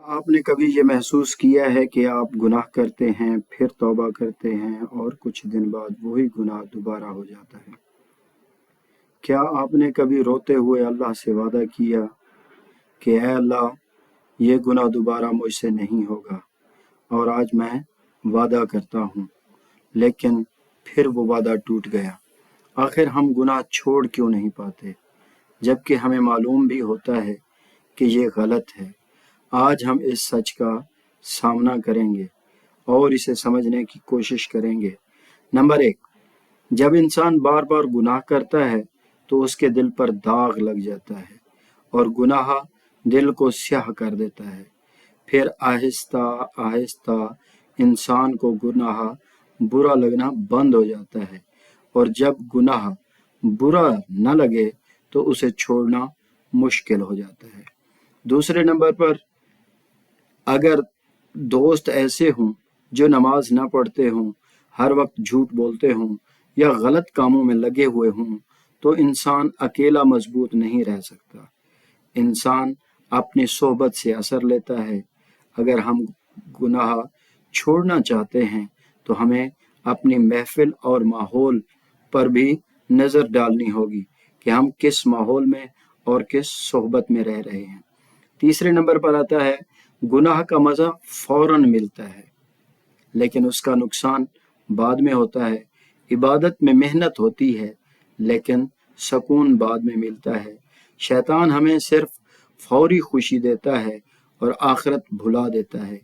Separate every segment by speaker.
Speaker 1: آپ نے کبھی یہ محسوس کیا ہے کہ آپ گناہ کرتے ہیں، پھر توبہ کرتے ہیں اور کچھ دن بعد وہی گناہ دوبارہ ہو جاتا ہے؟ کیا آپ نے کبھی روتے ہوئے اللہ سے وعدہ کیا کہ اے اللہ، یہ گناہ دوبارہ مجھ سے نہیں ہوگا، اور آج میں وعدہ کرتا ہوں، لیکن پھر وہ وعدہ ٹوٹ گیا؟ آخر ہم گناہ چھوڑ کیوں نہیں پاتے، جبکہ ہمیں معلوم بھی ہوتا ہے کہ یہ غلط ہے؟ آج ہم اس سچ کا سامنا کریں گے اور اسے سمجھنے کی کوشش کریں گے۔ نمبر 1، جب انسان بار بار گناہ کرتا ہے تو اس کے دل پر داغ لگ جاتا ہے، اور گناہ دل کو سیاہ کر دیتا ہے۔ پھر آہستہ آہستہ انسان کو گناہ برا لگنا بند ہو جاتا ہے، اور جب گناہ برا نہ لگے تو اسے چھوڑنا مشکل ہو جاتا ہے۔ دوسرے نمبر پر، اگر دوست ایسے ہوں جو نماز نہ پڑھتے ہوں، ہر وقت جھوٹ بولتے ہوں یا غلط کاموں میں لگے ہوئے ہوں، تو انسان اکیلا مضبوط نہیں رہ سکتا۔ انسان اپنی صحبت سے اثر لیتا ہے۔ اگر ہم گناہ چھوڑنا چاہتے ہیں تو ہمیں اپنی محفل اور ماحول پر بھی نظر ڈالنی ہوگی کہ ہم کس ماحول میں اور کس صحبت میں رہ رہے ہیں۔ تیسرے نمبر پر آتا ہے، گناہ کا مزہ فوراً ملتا ہے، لیکن اس کا نقصان بعد میں ہوتا ہے۔ عبادت میں محنت ہوتی ہے، لیکن سکون بعد میں ملتا ہے۔ شیطان ہمیں صرف فوری خوشی دیتا ہے اور آخرت بھلا دیتا ہے،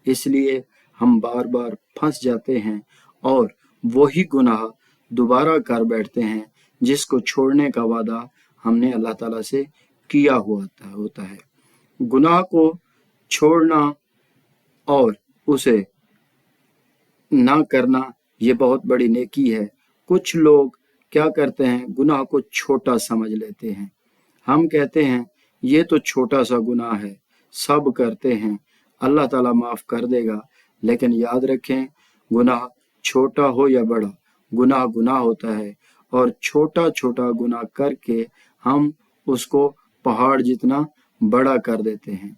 Speaker 1: اس لیے ہم بار بار پھنس جاتے ہیں اور وہی گناہ دوبارہ کر بیٹھتے ہیں جس کو چھوڑنے کا وعدہ ہم نے اللہ تعالیٰ سے کیا ہوتا ہے۔ گناہ کو چھوڑنا اور اسے نہ کرنا یہ بہت بڑی نیکی ہے۔ کچھ لوگ کیا کرتے ہیں، گناہ کو چھوٹا سمجھ لیتے ہیں۔ ہم کہتے ہیں یہ تو چھوٹا سا گناہ ہے، سب کرتے ہیں، اللہ تعالیٰ معاف کر دے گا۔ لیکن یاد رکھیں، گناہ چھوٹا ہو یا بڑا، گناہ گناہ ہوتا ہے، اور چھوٹا چھوٹا گناہ کر کے ہم اس کو پہاڑ جتنا بڑا کر دیتے ہیں۔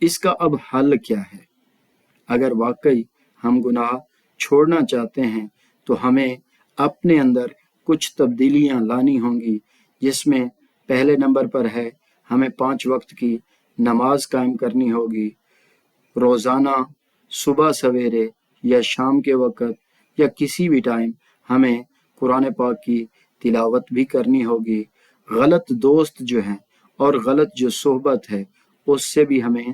Speaker 1: اس کا اب حل کیا ہے؟ اگر واقعی ہم گناہ چھوڑنا چاہتے ہیں تو ہمیں اپنے اندر کچھ تبدیلیاں لانی ہوں گی، جس میں پہلے نمبر پر ہے، ہمیں 5 وقت کی نماز قائم کرنی ہوگی۔ روزانہ صبح سویرے یا شام کے وقت یا کسی بھی ٹائم ہمیں قرآن پاک کی تلاوت بھی کرنی ہوگی۔ غلط دوست جو ہیں اور غلط جو صحبت ہے اس سے بھی ہمیں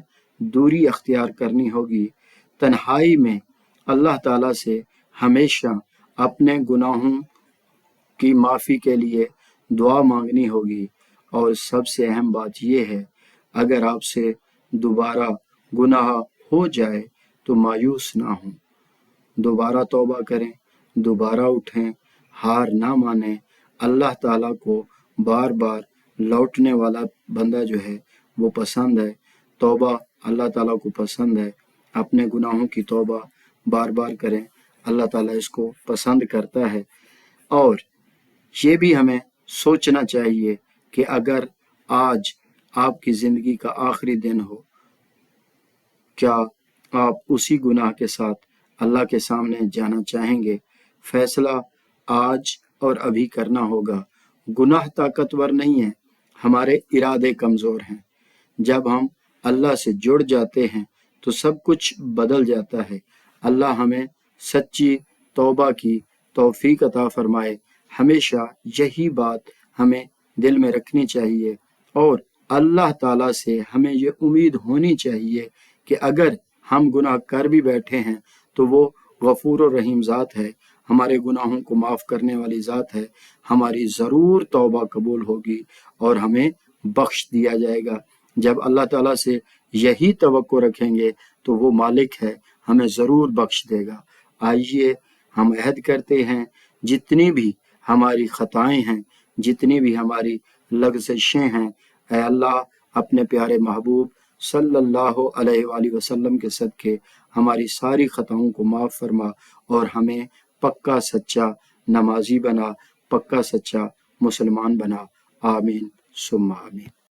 Speaker 1: دوری اختیار کرنی ہوگی۔ تنہائی میں اللہ تعالیٰ سے ہمیشہ اپنے گناہوں کی معافی کے لیے دعا مانگنی ہوگی، اور سب سے اہم بات یہ ہے، اگر آپ سے دوبارہ گناہ ہو جائے تو مایوس نہ ہوں، دوبارہ توبہ کریں، دوبارہ اٹھیں، ہار نہ مانیں۔ اللہ تعالیٰ کو بار بار لوٹنے والا بندہ جو ہے وہ پسند ہے۔ توبہ اللہ تعالیٰ کو پسند ہے۔ اپنے گناہوں کی توبہ بار بار کریں، اللہ تعالیٰ اس کو پسند کرتا ہے۔ اور یہ بھی ہمیں سوچنا چاہیے کہ اگر آج آپ کی زندگی کا آخری دن ہو، کیا آپ اسی گناہ کے ساتھ اللہ کے سامنے جانا چاہیں گے؟ فیصلہ آج اور ابھی کرنا ہوگا۔ گناہ طاقتور نہیں ہے، ہمارے ارادے کمزور ہیں۔ جب ہم اللہ سے جڑ جاتے ہیں تو سب کچھ بدل جاتا ہے۔ اللہ ہمیں سچی توبہ کی توفیق عطا فرمائے۔ ہمیشہ یہی بات ہمیں دل میں رکھنی چاہیے، اور اللہ تعالیٰ سے ہمیں یہ امید ہونی چاہیے کہ اگر ہم گناہ کر بھی بیٹھے ہیں تو وہ غفور و رحیم ذات ہے، ہمارے گناہوں کو معاف کرنے والی ذات ہے، ہماری ضرور توبہ قبول ہوگی اور ہمیں بخش دیا جائے گا۔ جب اللہ تعالیٰ سے یہی توقع رکھیں گے تو وہ مالک ہے، ہمیں ضرور بخش دے گا۔ آئیے ہم عہد کرتے ہیں، جتنی بھی ہماری خطائیں ہیں، جتنی بھی ہماری لغزشیں ہیں، اے اللہ اپنے پیارے محبوب صلی اللہ علیہ وآلہ وسلم کے صدقے ہماری ساری خطاؤں کو معاف فرما، اور ہمیں پکا سچا نمازی بنا، پکا سچا مسلمان بنا۔ آمین ثم آمین۔